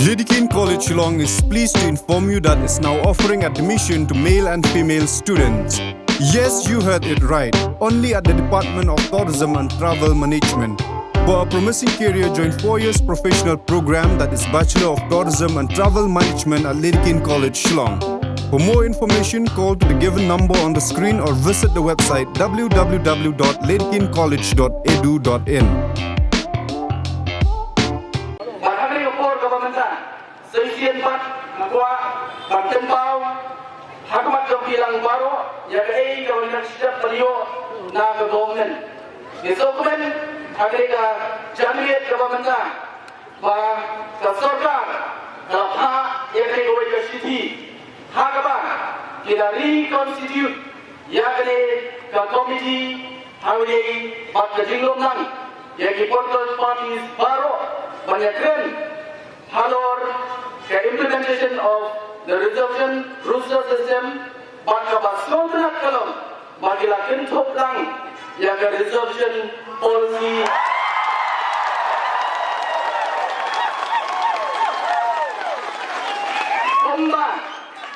Lady King College Shillong is pleased to inform you that it's now offering admission to male and female students. Yes, you heard it right. Only at the Department of Tourism and Travel Management. For a promising career, join 4 years professional program that is Bachelor of Tourism and Travel Management at Lady King College Shillong. For more information, call to the given number on the screen or visit the website www.ladykingcollege.edu.in. Seisian bat nakwa banten pau hakamat jom bilang baro ya kai kawan sidap pelio na ke government eso kemen agrega jamiyat ke pemerintah ba ke sarkar dalam hak ya kai goi ke city hakaba kita reconstitute ya kai ke komiti hawi bat ke jinglom nang ya ki political parties baro banyak keren halor the implementation of the reservation rooster system baka basong tenak kalom bagi lakin top lang yang ke reservation policy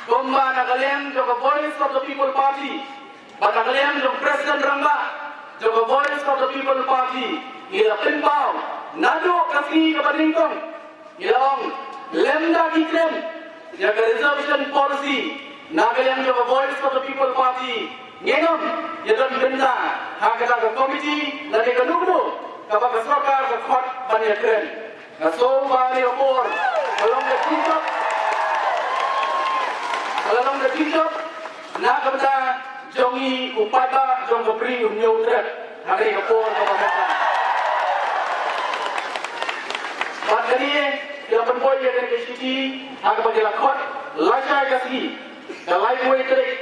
Komba nakalian joka voice of the people party baka kalian joka president Rangga joka voice of the people party ila pinpau nado kasi kapaningkong ilong Lemda Kikrem, yang reservation policy, Nagaland of Voice for the People Party, Ngenom, Yadon Benda, Hakata Committee, Lade Kanuno, Kabakasoka, the Court Banyakrem. So Bari Opor, along the Bishop, Nagamda, Jongi, Upata, Jongabri, Nyotret, Hari Opor, Bakari. Yang berpoin dengan KCT, hak bagi lakot, lajai kasih, kalai buai terik,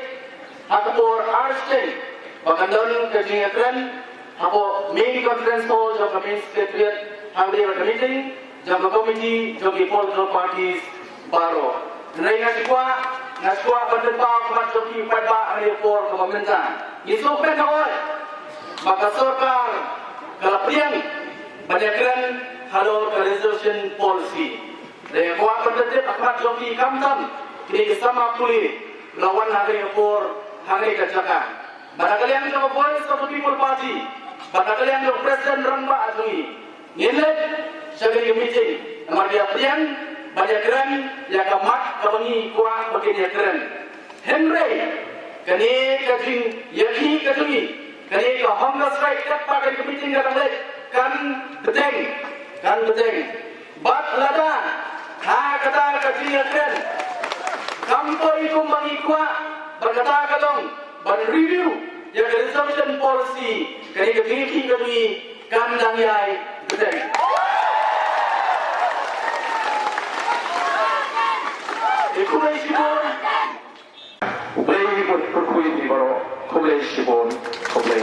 hak por arsteng, bagandon kejingatren, hapo main conference hall, jom main secretariat, hak dia meeting, jom komiti, jom political parties baru. Nai ngasikuah berdepau kemat joki pada hari por kepemerintah. Isu penawai, maka sorkar kalapian banyak keren. Halor reservation policy. Dan kuat berdetik akan joki kamtam di sama pulih lawan hari por hari kejakan. Pada kalian yang voice of the people party, pada kalian yang presiden Rangba Azungi, nilai sebagai meeting. Nama dia priang banyak keren yang kemat kebangi kuat begini keren. Henry kini kajing yaki kajungi kini ke hunger strike tak pakai meeting datang lek kan beteng. Kan betul. Bat lada, kata kejadian. Kampo itu mengikut berkata kalong, review yang reservation policy kini kami kandang yai betul. Ikulai sibon, ukulai pun perkuit di bawah, ukulai sibon, ukulai.